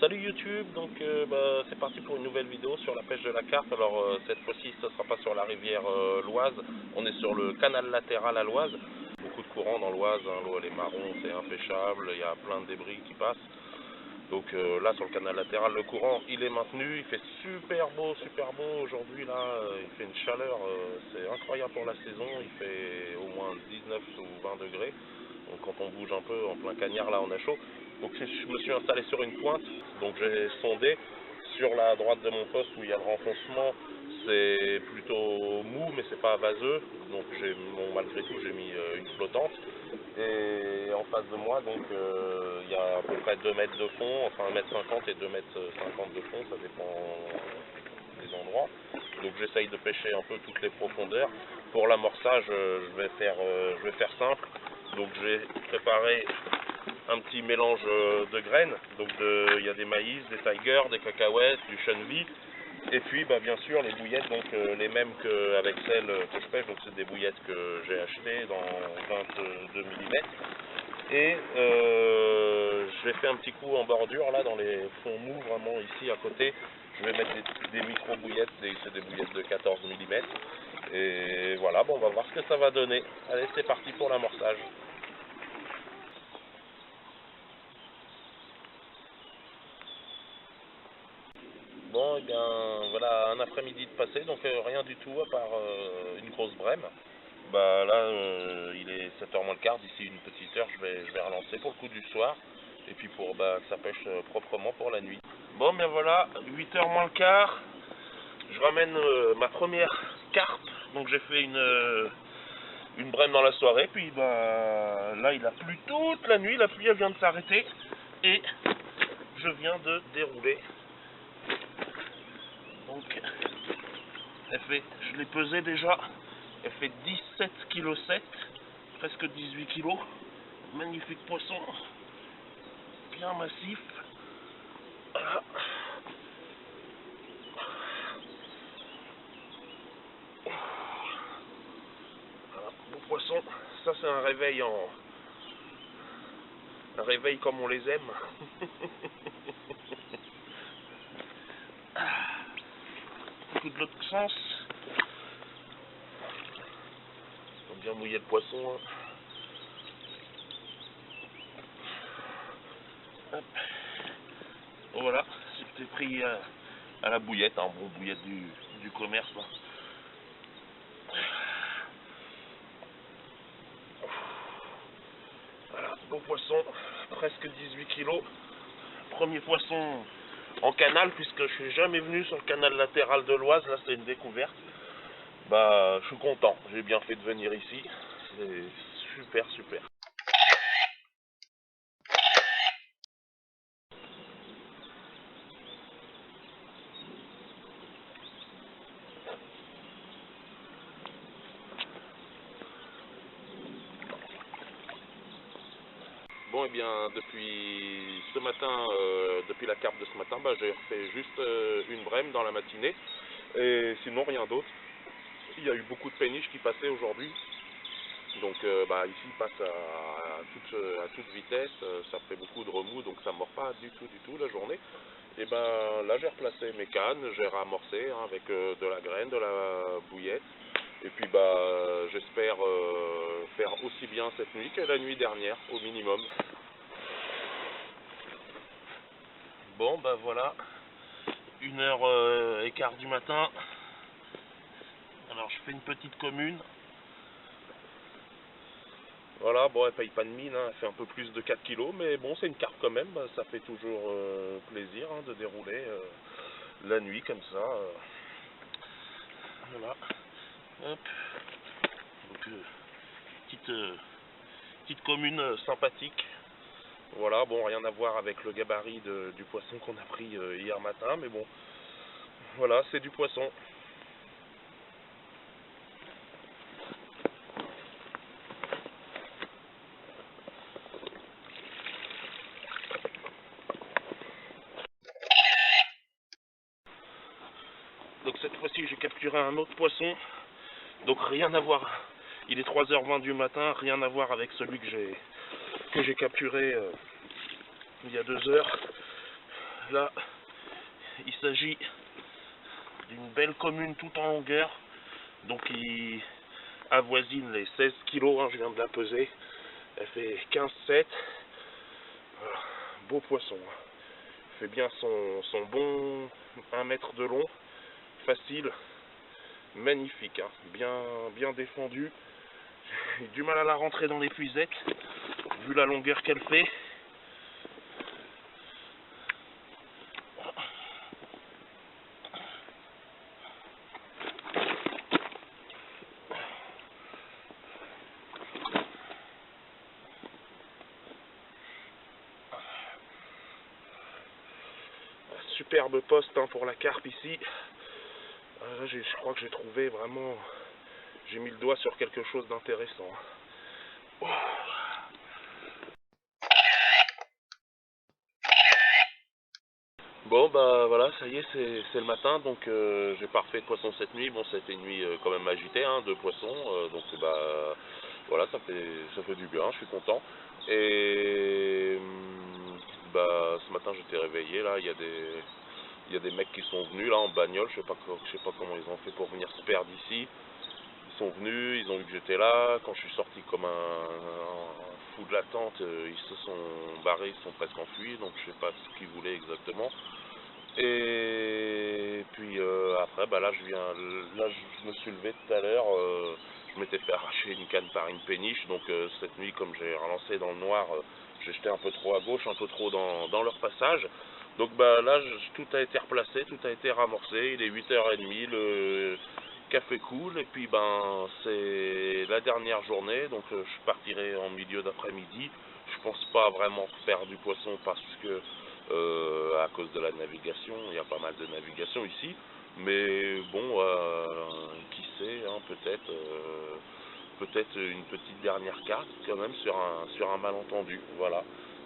Salut YouTube, donc c'est parti pour une nouvelle vidéo sur la pêche de la carpe. Alors cette fois-ci ce ne sera pas sur la rivière l'Oise, on est sur le canal latéral à l'Oise. Beaucoup de courant dans l'Oise, hein, l'eau elle est marron, c'est impêchable, il y a plein de débris qui passent. Donc là sur le canal latéral le courant il est maintenu, il fait super beau aujourd'hui là, il fait une chaleur, c'est incroyable pour la saison, il fait au moins 19 ou 20 degrés. Donc quand on bouge un peu en plein cagnard là on a chaud. Donc je me suis installé sur une pointe, donc j'ai sondé sur la droite de mon poste où il y a le renfoncement, c'est plutôt mou mais c'est pas vaseux, donc malgré tout j'ai mis une flottante. Et en face de moi donc il y a à peu près 2 mètres de fond, enfin 1,50 m et 2,50 m de fond, ça dépend des endroits. Donc j'essaye de pêcher un peu toutes les profondeurs. Pour l'amorçage je vais faire simple. Donc j'ai préparé un petit mélange de graines, donc il y a des maïs, des tigers, des cacahuètes, du chenvi, et puis bien sûr les bouillettes, donc les mêmes qu'avec celles que je pêche, donc c'est des bouillettes que j'ai achetées dans 22 mm. Et je vais faire un petit coup en bordure là dans les fonds mous vraiment ici à côté. Je vais mettre des micro bouillettes, c'est des bouillettes de 14 mm. Et voilà, bon on va voir ce que ça va donner. Allez c'est parti pour l'amorçage. Bon, et bien voilà un après-midi de passé, donc rien du tout à part une grosse brème. Là il est 7h moins le quart, d'ici une petite heure je vais relancer pour le coup du soir. Et puis pour que ça pêche proprement pour la nuit. Bon bien voilà, 8h moins le quart, je ramène ma première carpe. Donc j'ai fait une brème dans la soirée, puis là il a plu toute la nuit, la pluie elle vient de s'arrêter. Et je viens de dérouler. Donc, je l'ai pesé déjà, elle fait 17,7 kg, presque 18 kg. Magnifique poisson, bien massif. Voilà. Voilà, beau poisson. Ça c'est un réveil comme on les aime. Coup de l'autre sens. Faut bien mouiller le poisson. Hop. Voilà, c'était pris à la bouillette, hein, bon bouillette du commerce. Là. Voilà, beau poisson, presque 18 kg. Premier poisson en canal, puisque je suis jamais venu sur le canal latéral de l'Oise, là c'est une découverte. Je suis content, j'ai bien fait de venir ici, c'est super. Bon et bien depuis ce matin, depuis la carpe de ce matin, j'ai refait juste une brème dans la matinée et sinon rien d'autre. Il y a eu beaucoup de péniches qui passaient aujourd'hui, donc ici il passe à toute vitesse, ça fait beaucoup de remous donc ça ne mord pas du tout la journée. Et là j'ai replacé mes cannes, j'ai ramorcé avec de la graine, de la bouillette. Et puis j'espère faire aussi bien cette nuit que la nuit dernière au minimum. Bon voilà, 1h15 du matin. Alors je fais une petite commune. Voilà, bon elle paye pas de mine, hein, elle fait un peu plus de 4 kg, mais bon c'est une carpe quand même, ça fait toujours plaisir hein, de dérouler la nuit comme ça. Voilà. Hop. Donc petite commune sympathique. Voilà, bon rien à voir avec le gabarit du poisson qu'on a pris hier matin, mais bon, voilà, c'est du poisson. capturé un autre poisson, donc rien à voir, il est 3h20 du matin, rien à voir avec celui que j'ai capturé il y a 2 heures. Là, il s'agit d'une belle commune tout en longueur, donc il avoisine les 16 kilos, hein, je viens de la peser, elle fait 15,7, voilà, beau poisson, hein. Il fait bien son bon 1 mètre de long, facile, magnifique, hein, bien défendu. J'ai du mal à la rentrer dans les puisettes, vu la longueur qu'elle fait. Superbe poste, hein, pour la carpe ici. Là, je crois que j'ai trouvé vraiment, j'ai mis le doigt sur quelque chose d'intéressant. Oh. Bon bah voilà, ça y est, c'est le matin, donc j'ai pas refait de poisson cette nuit. Bon, c'était une nuit quand même agitée, hein, de poissons, donc bah voilà, ça fait du bien, je suis content. Et bah ce matin j'étais réveillé, là, il y a des mecs qui sont venus là en bagnole, je sais pas comment ils ont fait pour venir se perdre ici. Ils sont venus, ils ont vu que j'étais là. Quand je suis sorti comme un fou de la tente, ils se sont barrés, ils sont presque enfuis, donc je sais pas ce qu'ils voulaient exactement. Et puis après, bah là je me suis levé tout à l'heure, je m'étais fait arracher une canne par une péniche, donc cette nuit, comme j'ai relancé dans le noir, j'ai jeté un peu trop à gauche, un peu trop dans leur passage. Donc bah là, tout a été replacé, tout a été ramorcé, il est 8h30, le café coule, et puis ben c'est la dernière journée, donc je partirai en milieu d'après-midi. Je pense pas vraiment faire du poisson parce que à cause de la navigation, il y a pas mal de navigation ici, mais bon, qui sait, hein, peut-être une petite dernière carte quand même sur un malentendu, voilà.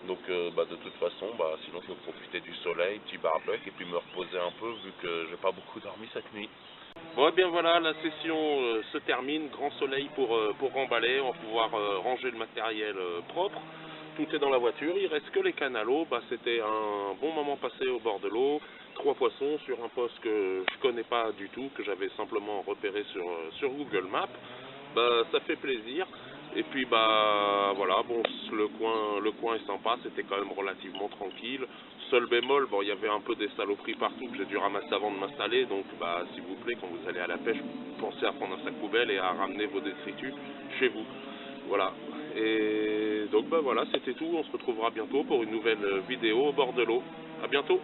Donc bah, de toute façon, bah, sinon je vais profiter du soleil, petit barbecue, et puis me reposer un peu vu que j'ai pas beaucoup dormi cette nuit. Bon, et bien voilà, la session se termine, grand soleil pour remballer, on va pouvoir ranger le matériel propre. Tout est dans la voiture, il reste que les canalos. Bah, c'était un bon moment passé au bord de l'eau. 3 poissons sur un poste que je connais pas du tout, que j'avais simplement repéré sur Google Maps. Bah, ça fait plaisir. Et puis bah voilà, bon, le coin est sympa, c'était quand même relativement tranquille. Seul bémol, bon, il y avait un peu des saloperies partout que j'ai dû ramasser avant de m'installer, donc bah s'il vous plaît, quand vous allez à la pêche, pensez à prendre un sac poubelle et à ramener vos détritus chez vous. Voilà. Et donc bah voilà, c'était tout, on se retrouvera bientôt pour une nouvelle vidéo au bord de l'eau. À bientôt.